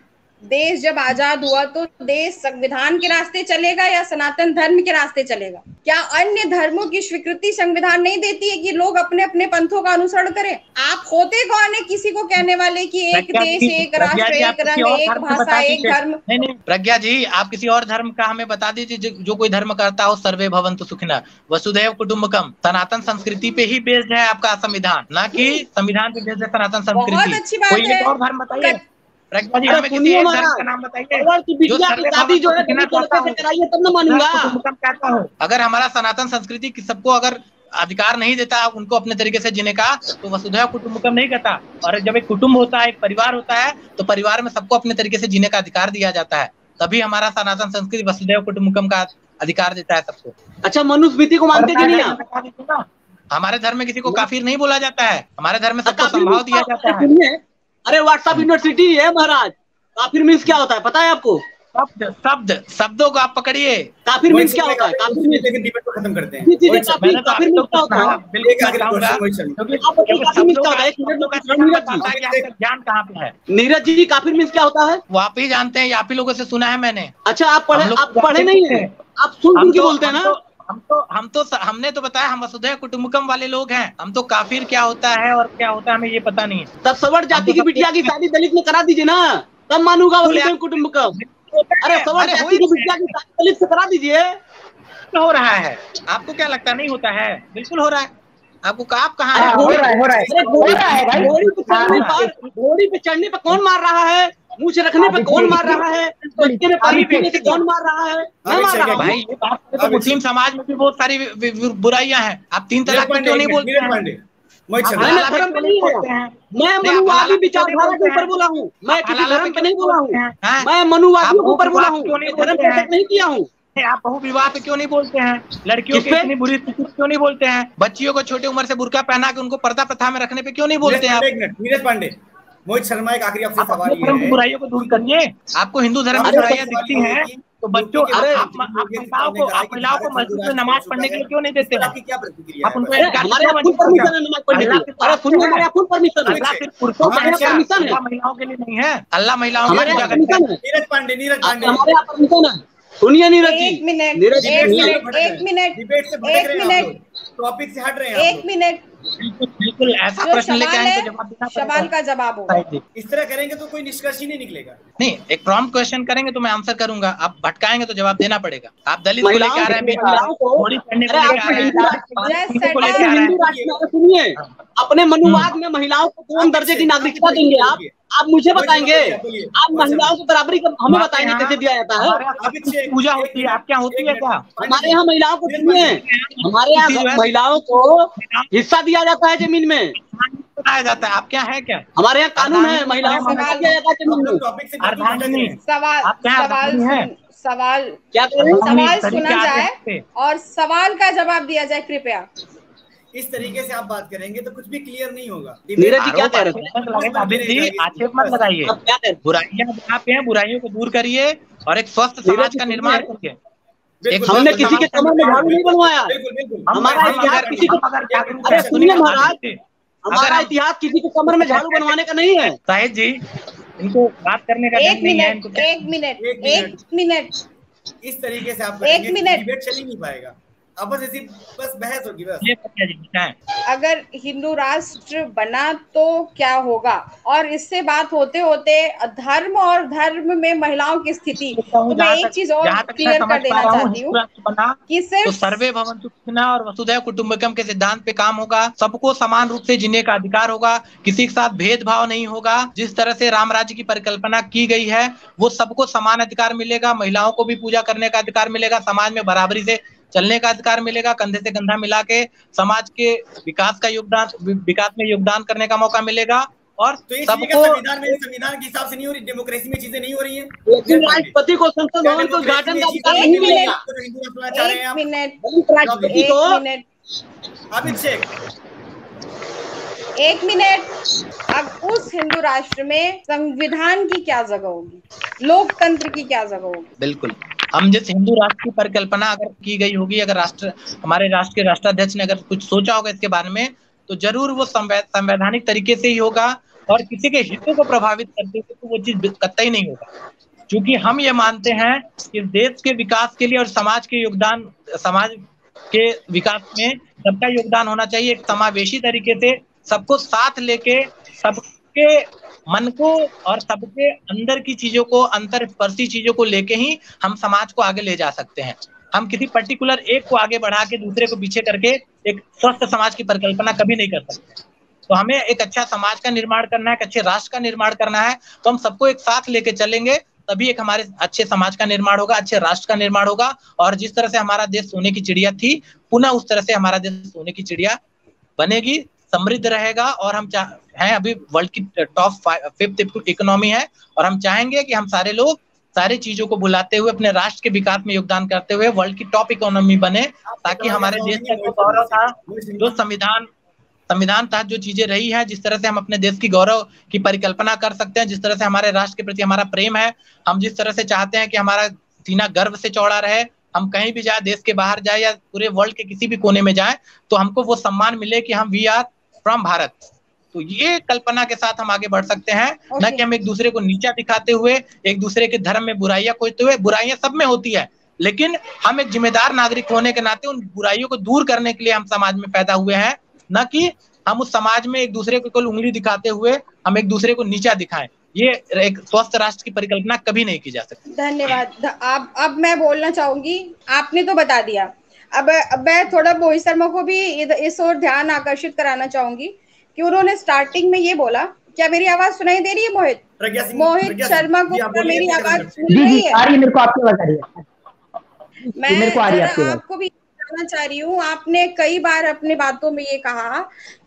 C: देश जब आजाद हुआ तो देश संविधान के रास्ते चलेगा या सनातन धर्म के रास्ते चलेगा? क्या अन्य धर्मों की स्वीकृति संविधान नहीं देती है कि लोग अपने अपने पंथों का अनुसरण करें? आप होते कौन है किसी को कहने वाले कि एक देश, एक राष्ट्र, एक रंग, एक भाषा, एक धर्म?
B: नहीं प्रज्ञा जी, आप किसी और धर्म का हमें बता दीजिए जो कोई धर्म करता हो। सर्वे भवन्तु सुखिनः, वसुधैव कुटुम्बकम। सनातन संस्कृति पे ही बेस्ड है आपका संविधान, ना कि संविधान पे बेस्ड है सनातन संस्कृति।
C: बहुत अच्छी बात है।
B: और धर्म बताइए प्रज्ञा जी, हमें किसी एक धर्म का नाम बताइए। अगर हमारा सनातन संस्कृति सबको अगर अधिकार नहीं देता उनको अपने तरीके से जीने का, तो वसुधैव कुटुम्बकम नहीं कहता। और जब एक कुटुंब होता है, एक परिवार होता है, तो परिवार में सबको अपने तरीके से जीने का अधिकार दिया जाता है। तभी हमारा सनातन संस्कृति वसुधैव कुटुम्बकम का अधिकार देता है सबको।
D: अच्छा, मनुस्मृति को मानते कि नहीं आप?
B: हमारे धर्म में किसी को काफिर नहीं बोला जाता है, हमारे धर्म में सबको संभाव दिया जाता है।
D: अरे व्हाट्सएप यूनिवर्सिटी है महाराज। काफिर मीन्स क्या होता है पता है आपको?
B: शब्दों को आप पकड़िए।
D: काफिर मीन्स क्या होता है? काफिर मीन्स
E: डिबेट को खत्म करते हैं।
D: काफिर मीन्स क्या होता है?
B: ज्ञान कहाँ पे है?
D: नीरज जी, काफिर मीन्स क्या होता है?
B: वो आप ही जानते हैं, आप ही लोगों से सुना है मैंने।
D: अच्छा, आप पढ़े नहीं है? आप सुन के बोलते हैं ना।
B: हमने तो बताया हम वसुधैव कुटुम्बकम वाले लोग हैं। हम तो काफिर क्या होता है और क्या होता है हमें ये पता नहीं है।
D: तब सवर्ण जाति की बिटिया की शादी दलित में करा दीजिए ना, तब मानूंगा वसुधैव कुटुम्बकम। अरे सवर्ण जाति की बिटिया की शादी दलित से करा दीजिए।
B: हो रहा है, आपको क्या लगता नहीं होता है? बिल्कुल हो रहा है। आपको आप कहाँ है?
A: हो रहा है भाई।
D: घोड़ी पे चढ़ने पे कौन मार रहा है? मुंह से रखने पे कौन मार रहा है? बच्चे में पानी पीने से कौन मार रहा है? मैं मार रहा
B: भाई। ये बात तो मुस्लिम समाज में भी बहुत सारी बुराइयां हैं। आप 3 तलाक क्यों नहीं बोलते हैं?
D: मैं मनुवादी विचारधारा के ऊपर बोला हूँ, मैं किसी धर्म पे नहीं बोला हूँ। मैं मनुवादियों के ऊपर बोला हूँ, धर्म पे अटैक नहीं किया हूँ।
B: आप बहु विवाह पे क्यों नहीं बोलते हैं? लड़कियों की इतनी बुरी स्थिति क्यों नहीं बोलते हैं? बच्चियों को छोटी उम्र से बुर्का पहना के उनको पर्दा प्रथा में रखने पे क्यों नहीं बोलते हैं?
E: नीरज पांडे, मोहित शर्मा, एक आखिरी आपसे सवाल ये है,
B: बुराइयों को दूर करिए। आपको हिंदू धर्म में बुराइयां दिखती हैं तो बच्चों आप महिलाओं को मस्जिद में नमाज पढ़ने के लिए क्यों नहीं देते?
E: आपकी क्या प्रतिक्रिया है?
B: आप उनको महिलाओं के लिए नहीं है, अल्लाह महिलाओं के लिए।
E: नीरज पांडे
D: सुनिए नीरज जी,
C: एक मिनट
E: टॉपिक से हट रहे हैं।
C: एक मिनट,
B: बिल्कुल ऐसा प्रश्न लेके आए तो जवाब देना पड़ेगा।
C: सवाल का जवाब होगा।
E: इस तरह करेंगे तो कोई निष्कर्ष ही नहीं निकलेगा।
B: नहीं, एक प्रॉम्प्ट क्वेश्चन करेंगे तो मैं आंसर करूंगा। आप भटकाएंगे तो जवाब देना पड़ेगा। आप दलित को लेके आ रहे हैं,
D: सुनिए, अपने मनुवाद में महिलाओं को कौन दर्जे की नागरिकता देंगे? आप मुझे बताएंगे? आप महिलाओं को बराबरी का हमें बताएंगे कैसे दिया जाता है?
B: पूजा होती है, आप क्या होती है क्या?
D: हमारे यहाँ महिलाओं को सुनिए, हमारे यहाँ महिलाओं को हिस्सा दिया जाता है जमीन में,
B: बनाया जाता है। आप क्या है क्या?
D: हमारे यहाँ कानून है, महिलाओं को दिया जाता है जमीन में।
C: सवाल
D: क्या कह रहे हैं?
C: सवाल सुना जाए और सवाल का जवाब दिया जाए कृपया।
E: इस तरीके से आप बात करेंगे तो कुछ भी क्लियर नहीं होगा।
D: नीरज जी क्या कह रहे थे?
B: आक्षेप मत लगाइए,
D: आप क्या कह रहे थे?
B: बुराइयां जहाँ पे हैं बुराइयों को दूर करिए और एक स्वस्थ समाज का निर्माण करिए।
D: हमने किसी के कमर में झाड़ू नहीं बनवाया। हमारा इतिहास किसी को, अरे सुनिए महाराज, हमारा इतिहास किसी के कमर में झाड़ू बनवाने का नहीं है।
B: साहिद जी, इनको बात करने का
C: एक मिनट
E: इस तरीके से आप
C: एक मिनट
E: डिबेट चल ही नहीं पाएगा। अब बस ऐसी बस बहस होगी बस।
C: अगर हिंदू राष्ट्र बना तो क्या होगा, और इससे बात होते होते धर्म और धर्म में महिलाओं की स्थिति, तो मैं एक चीज और क्लियर कर देना चाहती हूँ कि सिर्फ
B: तो सर्वे भवन्तु सुखिनः और वसुधैव कुटुम्बकम के सिद्धांत पे काम होगा। सबको समान रूप से जीने का अधिकार होगा, किसी के साथ भेदभाव नहीं होगा। जिस तरह से राम राज्य की परिकल्पना की गई है वो सबको समान अधिकार मिलेगा, महिलाओं को भी पूजा करने का अधिकार मिलेगा, समाज में बराबरी से चलने का अधिकार मिलेगा, कंधे से कंधा मिला के समाज के विकास में योगदान करने का मौका मिलेगा। और
E: तो ये
B: सबको
E: संविधान के हिसाब से नहीं हो रही, डेमोक्रेसी में चीजें नहीं हो रही हैं।
D: लेकिन राष्ट्रपति को संसद भवन को उद्घाटन का अधिकार नहीं मिलेगा।
C: एक मिनट अब उस हिंदू राष्ट्र में संविधान की क्या जगह होगी, लोकतंत्र की क्या जगह होगी?
B: बिल्कुल, हम जिस हिंदू राष्ट्र की परिकल्पना अगर की गई होगी, अगर हमारे राष्ट्र के राष्ट्राध्यक्ष ने अगर कुछ सोचा होगा इसके बारे में, तो जरूर वो संवैधानिक तरीके से ही होगा और किसी के हितों को प्रभावित करते हुए तो वो चीज कतई नहीं होगा। क्योंकि हम ये मानते हैं कि देश के विकास के लिए और समाज के विकास में सबका योगदान होना चाहिए। एक समावेशी तरीके से सबको साथ लेके, सबके मन को और सबके अंदर की चीजों को, अंतरस्पर्शी चीजों को लेके ही हम समाज को आगे ले जा सकते हैं। हम किसी पर्टिकुलर एक को आगे बढ़ा के दूसरे को पीछे करके एक स्वस्थ समाज की परिकल्पना कभी नहीं कर सकते। तो हमें एक अच्छा समाज का निर्माण करना है, एक अच्छे राष्ट्र का निर्माण करना है, तो हम सबको एक साथ लेके चलेंगे, तभी एक हमारे अच्छे समाज का निर्माण होगा, अच्छे राष्ट्र का निर्माण होगा। और जिस तरह से हमारा देश सोने की चिड़िया थी, पुनः उस तरह से हमारा देश सोने की चिड़िया बनेगी, समृद्ध रहेगा। और हम हैं अभी वर्ल्ड की टॉप 5th इकोनॉमी है, और हम चाहेंगे कि हम सारे लोग सारी चीजों को भुलाते हुए अपने राष्ट्र के विकास में योगदान करते हुए वर्ल्ड की टॉप इकोनॉमी बने, ताकि हमारे देश का जो गौरव था, जो संविधान तहत जो चीजें रही है, जिस तरह से हम अपने देश की गौरव की परिकल्पना कर सकते हैं, जिस तरह से हमारे राष्ट्र के प्रति हमारा प्रेम है, हम जिस तरह से चाहते हैं कि हमारा सीना गर्व से चौड़ा रहे, हम कहीं भी जाए, देश के बाहर जाए या पूरे वर्ल्ड के किसी भी कोने में जाए, तो हमको वो सम्मान मिले कि हम वी आर फ्रॉम भारत। तो ये कल्पना के साथ हम आगे बढ़ सकते हैं, न कि हम एक दूसरे को नीचा दिखाते हुए, एक दूसरे के धर्म में बुराइयां खोजते हुए। बुराइयां सब में होती है, लेकिन हम एक जिम्मेदार नागरिक होने के नाते उन बुराइयों को दूर करने के लिए हम समाज में पैदा हुए हैं, न कि हम उस समाज में एक दूसरे को उंगली दिखाते हुए हम एक दूसरे को नीचा दिखाएं। ये एक स्वस्थ राष्ट्र की परिकल्पना कभी नहीं की जा सकती।
C: धन्यवाद। अब मैं बोलना चाहूंगी, आपने तो बता दिया, अब मैं थोड़ा मोहित शर्मा को भी इस ओर ध्यान आकर्षित कराना चाहूंगी कि उन्होंने स्टार्टिंग में ये बोला। क्या मेरी आवाज सुनाई दे रही है मोहित शर्मा को? मेरी आवाज सुन रही है?
A: मेरे को आपकी आवाज आ रही है।
C: मैं आपको भी बताना चाह रही हूँ, आपने कई बार अपने बातों में ये कहा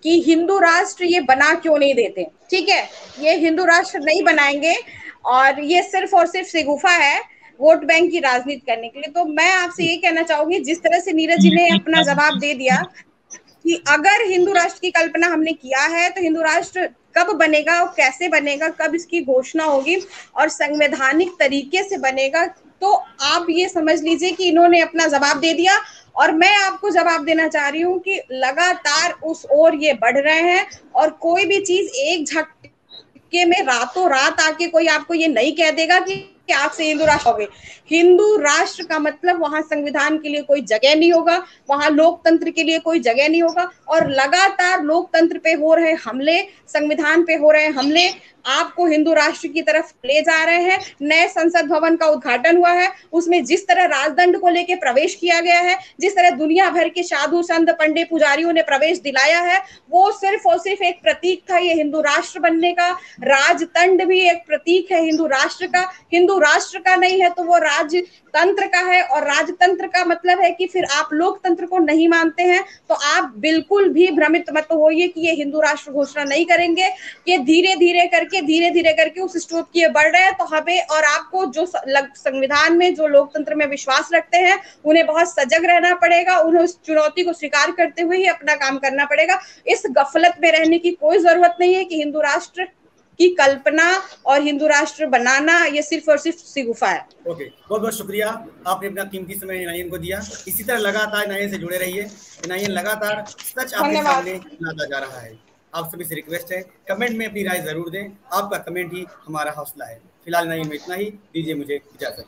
C: कि हिंदू राष्ट्र ये बना क्यों नहीं देते। ठीक है, ये हिंदू राष्ट्र नहीं बनाएंगे और ये सिर्फ और सिर्फ शगुफा है वोट बैंक की राजनीति करने के लिए। तो मैं आपसे ये कहना चाहूंगी, जिस तरह से नीरज जी ने अपना जवाब दे दिया कि अगर हिंदू राष्ट्र की कल्पना हमने किया है तो हिंदू राष्ट्र कब बनेगा और कैसे बनेगा, कब इसकी घोषणा होगी और संवैधानिक तरीके से बनेगा, तो आप ये समझ लीजिए कि इन्होंने अपना जवाब दे दिया। और मैं आपको जवाब देना चाह रही हूँ कि लगातार उस ओर ये बढ़ रहे हैं और कोई भी चीज एक झटके में रातों रात आके कोई आपको ये नहीं कह देगा कि आज से हिंदू राष्ट्र हो गए। हिंदू राष्ट्र का मतलब वहां संविधान के लिए कोई जगह नहीं होगा, वहां लोकतंत्र के लिए कोई जगह नहीं होगा। और लगातार लोकतंत्र पे हो रहे हमले, संविधान पे हो रहे हमले आपको हिंदू राष्ट्र की तरफ ले जा रहे हैं। नए संसद भवन का उद्घाटन हुआ है, उसमें जिस तरह राजदंड को लेकर प्रवेश किया गया है, जिस तरह दुनिया भर के साधु संत पंडित पुजारियों ने प्रवेश दिलाया है, वो सिर्फ और सिर्फ एक प्रतीक था ये हिंदू राष्ट्र बनने का। राजदंड भी एक प्रतीक है हिंदू राष्ट्र का। हिंदू राष्ट्र का नहीं है तो वो राजतंत्र का है, और राजतंत्र का मतलब है कि फिर आप लोकतंत्र को नहीं मानते हैं। तो आप बिल्कुल भी भ्रमित मत होइए कि ये हिंदू राष्ट्र घोषणा नहीं करेंगे। ये धीरे धीरे करके करके धीरे धीरे करके उस स्रोत की बढ़ रहे हैं। तो हमें और आपको जो संविधान में, जो लोकतंत्र में विश्वास रखते हैं, उन्हें बहुत सजग रहना पड़ेगा, उन्हें उस चुनौती को स्वीकार करते हुए ही अपना काम करना पड़ेगा। इस गफलत में रहने की कोई जरूरत नहीं है कि हिंदू राष्ट्र की कल्पना और हिंदू राष्ट्र बनाना ये सिर्फ और सिर्फ सिगुफा है।
E: ओके, बहुत बहुत शुक्रिया, आपने अपना कीमती समय NIN को दिया। इसी तरह लगातार NIN से जुड़े रहिए। NIN लगातार सच आपके सामने लाता जा रहा है। आप सभी से रिक्वेस्ट है, कमेंट में अपनी राय जरूर दें। आपका कमेंट ही हमारा हौसला है। फिलहाल NIN में इतना ही, दीजिए मुझे इजाजत।